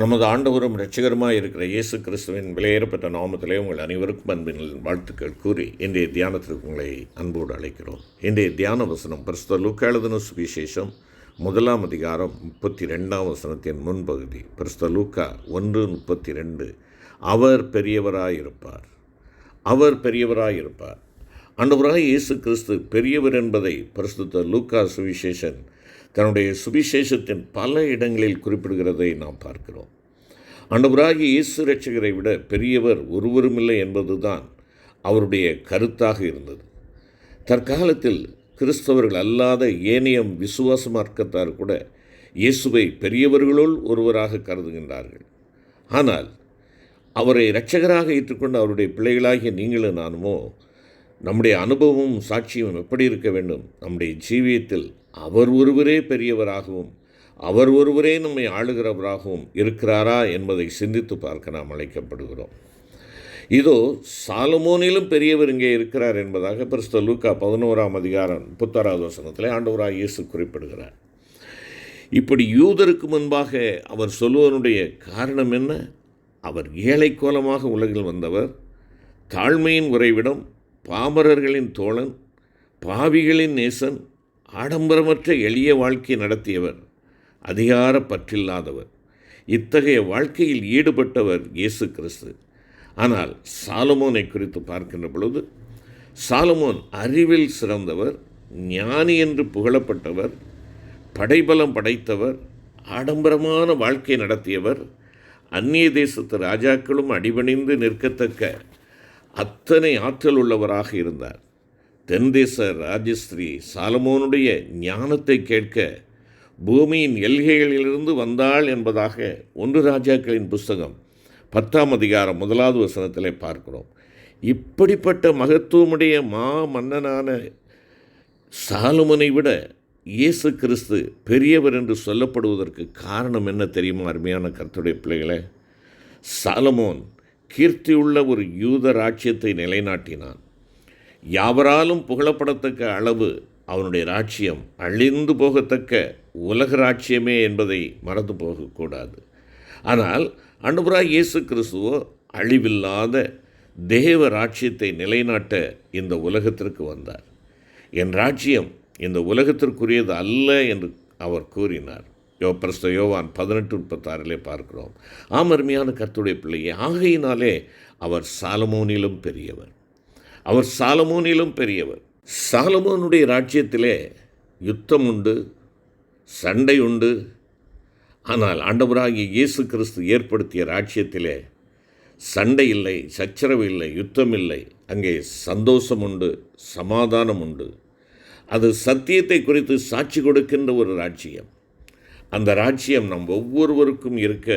நமது ஆண்டவரும் இரட்சகருமாய் இருக்கிற இயேசு கிறிஸ்துவின் விலையேறப்பட்ட நாமத்திலே உங்கள் அனைவருக்கும் அன்பின் வாழ்த்துக்கள் கூறி இன்றைய தியானத்திற்கு உங்களை அன்போடு அழைக்கிறோம். இன்றைய தியான வசனம் பரிசுத்த லூக்கா எழுதின சுவிசேஷம் 1 அதிகாரம் 32 வசனத்தின் முன்பகுதி. பரிசுத்த லூக்கா 1:32. அவர் பெரியவராயிருப்பார். அவர் பெரியவராயிருப்பார். ஆண்டவராய் இயேசு கிறிஸ்து பெரியவர் என்பதை பரிசுத்த லூக்கா சுவிசேஷன் தன்னுடைய சுவிசேஷத்தின் பல இடங்களில் குறிப்பிடுகிறதை நாம் பார்க்கிறோம். ஆண்டவராகிய இயேசு இரட்சகரை விட பெரியவர் ஒருவருமில்லை என்பதுதான் அவருடைய கருத்தாக இருந்தது. தற்காலத்தில் கிறிஸ்தவர்கள் அல்லாத ஏனைய விசுவாச மார்க்கத்தார் கூட இயேசுவை பெரியவர்களுள் ஒருவராக கருதுகின்றார்கள். ஆனால் அவரை இரட்சகராக ஏற்றுக்கொண்டு அவருடைய பிள்ளைகளாகிய நீங்களும் நானுமோ நம்முடைய அனுபவமும் சாட்சியும் எப்படி இருக்க வேண்டும்? நம்முடைய ஜீவியத்தில் அவர் ஒருவரே பெரியவராகவும் அவர் ஒருவரே நம்மை ஆளுகிறவராகவும் இருக்கிறாரா என்பதை சிந்தித்து பார்க்க நாம் அழைக்கப்படுகிறோம். இதோ சாலமோனிலும் பெரியவர் இங்கே இருக்கிறார் என்பதாக பரிசுத்த லூக்கா 11 அதிகாரம் 36 வசனத்திலே ஆண்டவராய் இயேசு குறிப்பிடுகிறார். இப்படி யூதருக்கு முன்பாக அவர் சொல்லுவதனுடைய காரணம் என்ன? அவர் ஏழை கோலமாக உலகில் வந்தவர், தாழ்மையின் உறைவிடம், பாமரர்களின் தோழன், பாவிகளின் நேசன், ஆடம்பரமற்ற எளிய வாழ்க்கை நடத்தியவர், அதிகார பற்றில்லாதவர். இத்தகைய வாழ்க்கையில் ஈடுபட்டவர் இயேசு கிறிஸ்து. ஆனால் சாலமோனை குறித்து பார்க்கின்ற பொழுது, சாலமோன் அறிவில் சிறந்தவர், ஞானி என்று புகழப்பட்டவர், படைபலம் படைத்தவர், ஆடம்பரமான வாழ்க்கை நடத்தியவர், அந்நிய தேசத்து ராஜாக்களும் அடிபணிந்து நிற்கத்தக்க அத்தனை ஆற்றல் உள்ளவராக இருந்தார். தென்தேச ராஜஸ்திரீ சாலமோனுடைய ஞானத்தை கேட்க பூமியின் எல்கைகளிலிருந்து வந்தாள் என்பதாக 1 ராஜாக்களின் புஸ்தகம் 10 அதிகாரம் 1 வசனத்திலே பார்க்கிறோம். இப்படிப்பட்ட மகத்துவமுடைய மன்னனான சாலமோனை விட இயேசு கிறிஸ்து பெரியவர் என்று சொல்லப்படுவதற்கு காரணம் என்ன தெரியுமா? அருமையான கர்த்தருடைய பிள்ளைகளே, சாலமோன் கீர்த்தியுள்ள ஒரு யூத ராஜ்யத்தை நிலைநாட்டினான். யாவராலும் புகழப்படத்தக்க அளவு அவனுடைய ராஜ்யம் அழிந்து போகத்தக்க உலக ராஜ்யமே என்பதை மறந்து போகக்கூடாது. ஆனால் ஆண்டவராய் இயேசு கிறிஸ்துவோ அழிவில்லாத தேவ ராஜ்யத்தை நிலைநாட்ட இந்த உலகத்திற்கு வந்தார். என் ராஜ்யம் இந்த உலகத்திற்குரியது அல்ல என்று அவர் கூறினார். பரிசுத்த யோவான் 18:36 பார்க்கிறோம். அருமையான கர்த்தருடைய பிள்ளையே, ஆகையினாலே அவர் சாலமோனிலும் பெரியவர். அவர் சாலமோனிலும் பெரியவர். சாலமோனுடைய ராஜ்யத்திலே யுத்தம் உண்டு, சண்டை உண்டு. ஆனால் ஆண்டவராகிய இயேசு கிறிஸ்து ஏற்படுத்திய ராஜ்யத்திலே சண்டை இல்லை, சச்சரவு இல்லை, யுத்தம் இல்லை. அங்கே சந்தோஷம் உண்டு, சமாதானம் உண்டு. அது சத்தியத்தை குறித்து சாட்சி கொடுக்கின்ற ஒரு ராஜ்யம். அந்த ராஜ்யம் நம் ஒவ்வொருவருக்கும் இருக்க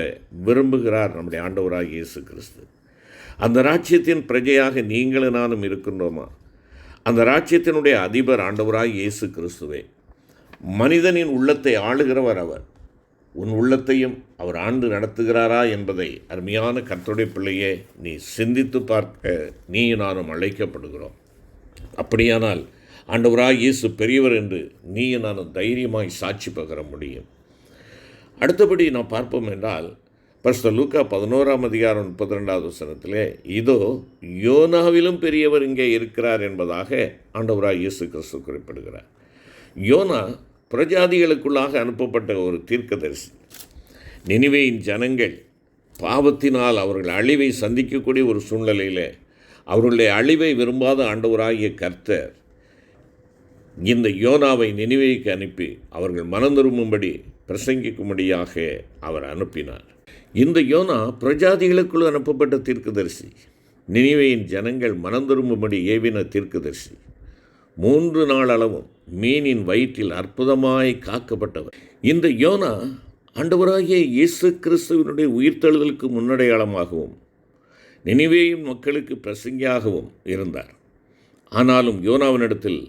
விரும்புகிறார் நம்முடைய ஆண்டவராகிய இயேசு கிறிஸ்து. அந்த ராஜ்யத்தின் பிரஜையாக நீங்களும் நானும் இருக்கின்றோமா? அந்த ராஜ்யத்தினுடைய அதிபர் ஆண்டவராகிய இயேசு கிறிஸ்துவே. மனிதனின் உள்ளத்தை ஆளுகிறவர் அவர். உன் உள்ளத்தையும் அவர் ஆண்டு நடத்துகிறாரா என்பதை அருமையான கர்த்தருடைய பிள்ளையே நீ சிந்தித்து பார்க்க நீ நானும் அழைக்கப்படுகிறோம். அப்படியானால் ஆண்டவராகிய இயேசு பெரியவர் என்று நீ நானும் தைரியமாய் சாட்சி பகர முடியும். அடுத்தபடி நாம் பார்ப்போம் என்றால் பரிசுத்த லூக்கா 11 அதிகாரம் 32 வசனத்திலே இதோ யோனாவிலும் பெரியவர் இங்கே இருக்கிறார் என்பதாக ஆண்டவராய் இயேசு கிறிஸ்து குறிப்பிடுகிறார். யோனா பிரஜாதிகளுக்குள்ளாக அனுப்பப்பட்ட ஒரு தீர்க்கதரிசி. நினிவேயின் ஜனங்கள் பாவத்தினால் அவர்கள் அழிவை சந்திக்கக்கூடிய ஒரு சூழ்நிலையில் அவர்களுடைய அழிவை விரும்பாத ஆண்டவராகிய கர்த்தர் இந்த யோனாவை நினிவேக்கு அனுப்பி அவர்கள் மனந்திரும்பும்படி பிரசங்கிக்கும்படியாக அவர் அனுப்பினார். இந்த யோனா பிரஜாதிகளுக்குள் அனுப்பப்பட்ட தீர்க்கதரிசி, நினிவேயின் ஜனங்கள் மனந்திரும்பும்படி ஏவின தீர்க்கதரிசி. 3 நாள் அளவும் மீனின் வயிற்றில் அற்புதமாய் காக்கப்பட்டவர். இந்த யோனா ஆண்டவராகிய இயேசு கிறிஸ்துவினுடைய உயிர்த்தெழுதலுக்கு முன்னடையாளமாகவும் நினிவேயின் மக்களுக்கு பிரசங்கியாகவும் இருந்தார். ஆனாலும் யோனாவினிடத்தில்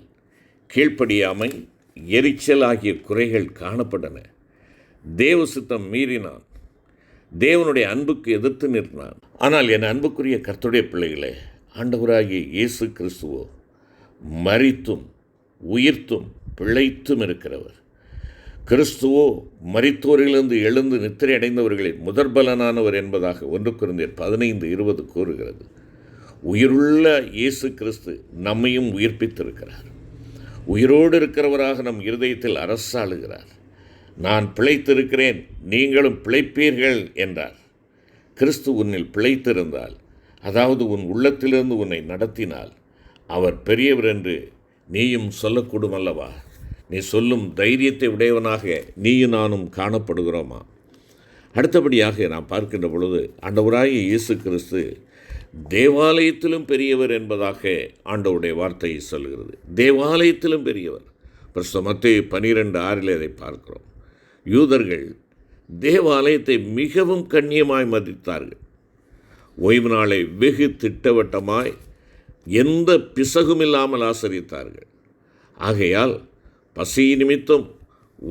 கீழ்ப்படியாமை, எரிச்சல் ஆகிய குறைகள் காணப்பட்டன. தேவ சித்தம் மீறினான். தேவனுடைய அன்புக்கு எதிர்த்து நிற்கிறான். ஆனால் என் அன்புக்குரிய கர்த்தருடைய பிள்ளைகளே, ஆண்டவராகிய இயேசு கிறிஸ்துவோ மரித்தும் உயிர்த்தும் பிழைத்தும் இருக்கிறவர். கிறிஸ்துவோ மரித்தோரிலிருந்து எழுந்து நித்திரை அடைந்தவர்களின் முதற்பலனானவர் என்பதாக 1 கொரிந்தியர் 15:20 கூறுகிறது. உயிருள்ள இயேசு கிறிஸ்து நம்மையும் உயிர்ப்பித்திருக்கிறார். உயிரோடு இருக்கிறவராக நம் இருதயத்தில் அரசாளுகிறார். நான் பிழைத்திருக்கிறேன், நீங்களும் பிழைப்பீர்கள் என்றார். கிறிஸ்து உன்னில் பிழைத்திருந்தால், அதாவது உன் உள்ளத்திலிருந்து உன்னை நடத்தினால், அவர் பெரியவர் என்று நீயும் சொல்லக்கூடும் அல்லவா? நீ சொல்லும் தைரியத்தை உடையவனாக நீயும் நானும் காணப்படுகிறோமா? அடுத்தபடியாக நாம் பார்க்கின்ற பொழுது ஆண்டவராகிய இயேசு கிறிஸ்து தேவாலயத்திலும் பெரியவர் என்பதாக ஆண்டவருடைய வார்த்தையை சொல்கிறது. தேவாலயத்திலும் பெரியவர். மத்தேயு 12:6 அதை பார்க்கிறோம். யூதர்கள் தேவாலயத்தை மிகவும் கண்ணியமாய் மதித்தார்கள். ஓய்வு நாளை வெகு திட்டவட்டமாய் எந்த பிசகும் இல்லாமல் ஆசரித்தார்கள். ஆகையால் பசி நிமித்தம்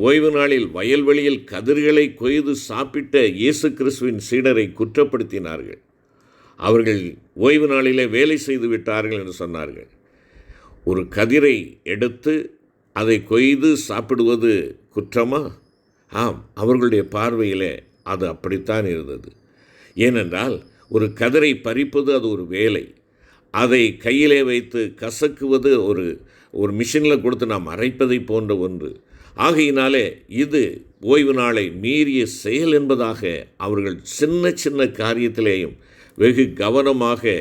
ஓய்வு நாளில் வயல்வெளியில் கதிர்களை கொய்து சாப்பிட்ட இயேசு கிறிஸ்துவின் சீடரை குற்றப்படுத்தினார்கள். அவர்கள் ஓய்வு நாளிலே வேலை செய்து விட்டார்கள் என்று சொன்னார்கள். ஒரு கதிரை எடுத்து அதை கொய்து சாப்பிடுவது குற்றமா? ஆம், அவர்களுடைய பார்வையிலே அது அப்படித்தான் இருந்தது. ஏனென்றால் ஒரு கதிரை பறிப்பது அது ஒரு வேலை. அதை கையிலே வைத்து கசக்குவது ஒரு மிஷினில் கொடுத்து நாம் அரைப்பதை போன்ற ஒன்று. ஆகையினாலே இது ஓய்வு நாளை மீறிய செயல் என்பதாக அவர்கள் சின்ன சின்ன காரியத்திலேயும் வெகு கவனமாக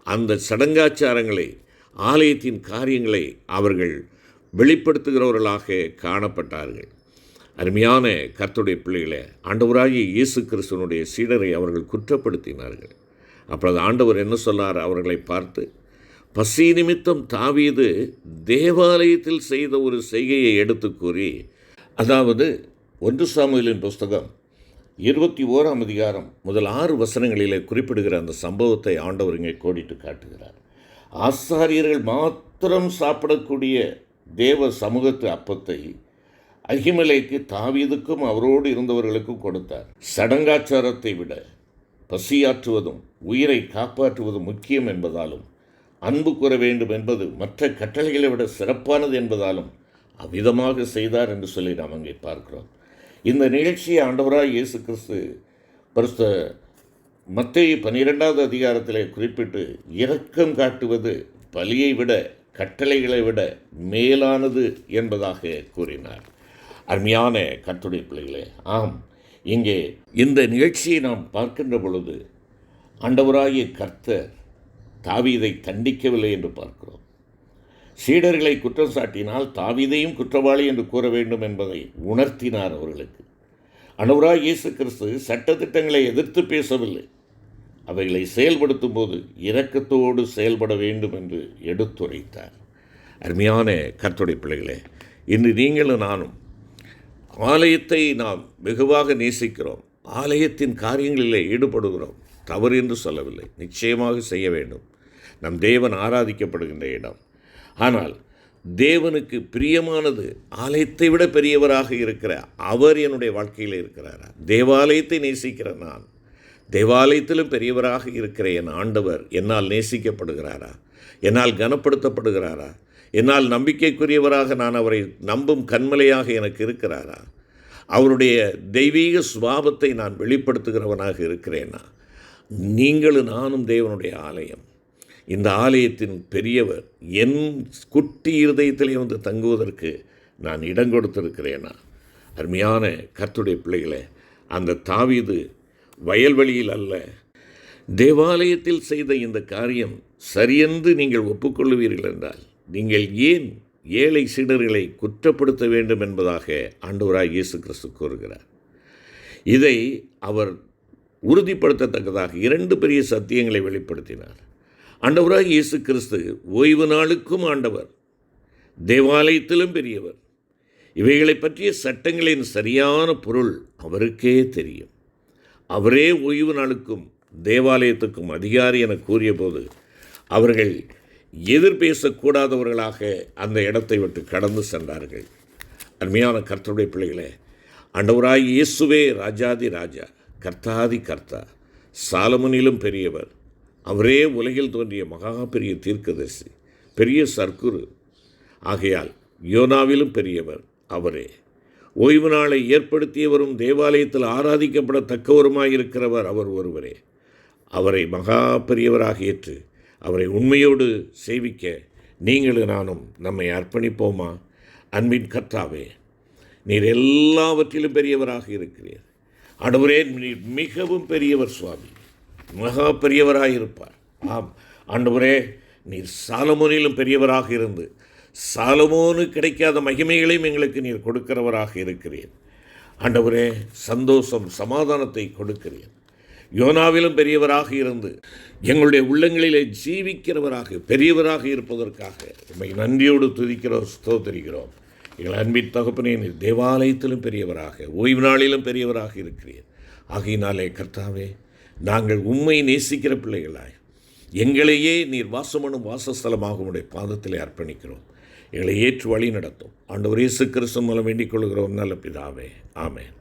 அந்த சடங்காச்சாரங்களை, ஆலயத்தின் காரியங்களை அவர்கள் வெளிப்படுத்துகிறவர்களாக காணப்பட்டார்கள். அருமையான கர்த்தருடைய பிள்ளைகளே, ஆண்டவராகிய இயேசு கிறிஸ்துவனுடைய சீடரை அவர்கள் குற்றப்படுத்தினார்கள். அப்பொழுது ஆண்டவர் என்ன சொன்னார் அவர்களை பார்த்து? பசி நிமித்தம் தாவீது தேவாலயத்தில் செய்த ஒரு செய்கையை எடுத்து கூறி, அதாவது 1 சாமுவேலின் புஸ்தகம் 21ஆம் அதிகாரம் முதல் 6 வசனங்களிலே குறிப்பிடுகிற அந்த சம்பவத்தை ஆண்டவர் இங்கே கோடிட்டு காட்டுகிறார். ஆசாரியர்கள் மாத்திரம் சாப்பிடக்கூடிய தேவ சமூகத்து அப்பத்தை அகிமெலேக்கு தாவீதுக்கும் அவரோடு இருந்தவர்களுக்கும் கொடுத்தார். சடங்காச்சாரத்தை விட பசியாற்றுவதும் உயிரை காப்பாற்றுவதும் முக்கியம் என்பதாலும், அன்பு கூற வேண்டும் என்பது மற்ற கட்டளைகளை விட சிறப்பானது என்பதாலும் அவ்விதமாக செய்தார் என்று சொல்லி நாம் அங்கே பார்க்கிறோம். இந்த நிகழ்ச்சியை ஆண்டவராய் இயேசு கிறிஸ்து பரிசுத்த மத்தேயு 12ஆவது அதிகாரத்திலே குறிப்பிட்டு, இரக்கம் காட்டுவது பலியை விட, கட்டளைகளை விட மேலானது என்பதாக கூறினார். அருமையான கர்த்தருடைய பிள்ளைகளே, ஆம், இங்கே இந்த நிகழ்ச்சியை நாம் பார்க்கின்ற பொழுது ஆண்டவராகிய கர்த்தர் தாவீதை தண்டிக்கவில்லை என்று பார்க்கிறோம். சீடர்களை குற்றம் சாட்டினால் தாவீதையும் குற்றவாளி என்று கூற வேண்டும் என்பதை உணர்த்தினார் அவர்களுக்கு. ஆண்டவராகிய இயேசு கிறிஸ்து சட்டத்திட்டங்களை எதிர்த்து பேசவில்லை. அவைகளை செயல்படுத்தும் போது இரக்கத்தோடு செயல்பட வேண்டும் என்று எடுத்துரைத்தார். அருமையான கர்த்தருடைய பிள்ளைகளே, இன்று நீங்களும் நானும் ஆலயத்தை நாம் வெகுவாக நேசிக்கிறோம். ஆலயத்தின் காரியங்களிலே ஈடுபடுகிறோம். தவறு என்று சொல்லவில்லை, நிச்சயமாக செய்ய வேண்டும். நம் தேவன் ஆராதிக்கப்படுகின்ற இடம். ஆனால் தேவனுக்கு பிரியமானது ஆலயத்தை விட பெரியவராக இருக்கிற அவர் என்னுடைய வாழ்க்கையில் இருக்கிறாரா? தேவாலயத்தை நேசிக்கிற நான் தேவாலயத்திலும் பெரியவராக இருக்கிற என் ஆண்டவர் என்னால் நேசிக்கப்படுகிறாரா? என்னால் கனப்படுத்தப்படுகிறாரா? என்னால் நம்பிக்கைக்குரியவராக நான் அவரை நம்பும் கண்மலையாக எனக்கு இருக்கிறாரா? அவருடைய தெய்வீக சுபாவத்தை நான் வெளிப்படுத்துகிறவனாக இருக்கிறேனா? நீங்களும் நானும் தேவனுடைய ஆலயம். இந்த ஆலயத்தின் பெரியவர் என் குட்டி இருதயத்திலே வந்து தங்குவதற்கு நான் இடம் கொடுத்திருக்கிறேனா? அருமையான கர்த்தருடைய பிள்ளைகளே, அந்த தாவீது வயல்வெளியில் அல்ல, தேவாலயத்தில் செய்த இந்த காரியம் சரியென்று நீங்கள் ஒப்புக்கொள்ளுவீர்கள் என்றால் நீங்கள் ஏன் ஏழை சீடர்களை குற்றப்படுத்த வேண்டும் என்பதாக ஆண்டவராய் இயேசு கிறிஸ்து கூறுகிறார். இதை அவர் உறுதிப்படுத்தத்தக்கதாக 2 பெரிய சத்தியங்களை வெளிப்படுத்தினார். ஆண்டவராய் இயேசு கிறிஸ்து ஓய்வு நாளுக்கும் ஆண்டவர், தேவாலயத்திலும் பெரியவர். இவைகளை பற்றிய சட்டங்களின் சரியான பொருள் அவருக்கே தெரியும். அவரே ஓய்வு நாளுக்கும் தேவாலயத்துக்கும் அதிகாரி என கூறிய போது அவர்கள் எதிர்பேசக்கூடாதவர்களாக அந்த இடத்தை விட்டு கடந்து சென்றார்கள். அருமையான கர்த்தருடைய பிள்ளைகளே, ஆண்டவராய் இயேசுவே ராஜாதி ராஜா, கர்த்தாதி கர்த்தா, சாலமோனிலும் பெரியவர். அவரே உலகில் தோன்றிய மகா பெரிய தீர்க்கதரிசி, பெரிய சர்க்குரு. ஆகையால் யோனாவிலும் பெரியவர் அவரே. ஓய்வு நாளை ஏற்படுத்தியவரும் தேவாலயத்தில் ஆராதிக்கப்படத்தக்கவருமாயிருக்கிறவர் அவர் ஒருவரே. அவரை மகா பெரியவராக ஏற்று அவரை உண்மையோடு சேவிக்க நீங்களும் நானும் நம்மை அர்ப்பணிப்போமா? அன்பின் கர்த்தாவே, நீர் எல்லாவற்றிலும் பெரியவராக இருக்கிறீர். ஆண்டவரே, நீர் மிகவும் பெரியவர் சுவாமி, மகா பெரியவராக இருப்பார். ஆம் ஆண்டவரே, நீர் சாலமோனிலும் பெரியவராக இருந்து சாலமோனு கிடைக்காத மகிமைகளையும் எங்களுக்கு நீர் கொடுக்கிறவராக இருக்கிறீர். ஆண்டவரே, சந்தோஷம் சமாதானத்தை கொடுக்கிறீர். யோனாவிலும் பெரியவராக இருந்து எங்களுடைய உள்ளங்களிலே ஜீவிக்கிறவராக பெரியவராக இருப்பதற்காக உம்மை நன்றியோடு துதிக்கிறோம், ஸ்தோத்திரிக்கிறோம். எங்கள் அன்பின் தகப்பனே, நீர் தேவாலயத்திலும் பெரியவராக ஓய்வு நாளிலும் பெரியவராக இருக்கிறீர். ஆகையினாலே கர்த்தாவே, நாங்கள் உம்மை நேசிக்கிற பிள்ளைகளாய் எங்களையே நீர் வாசமனும் வாசஸ்தலமாக உடைய பாதத்திலே அர்ப்பணிக்கிறோம். எங்களை ஏற்று வழி நடத்தும். ஆண்டவர் இயேசு கிறிஸ்து மூலம் வேண்டிக் கொள்கிறோம் நல்ல பிதாவே, ஆமென்.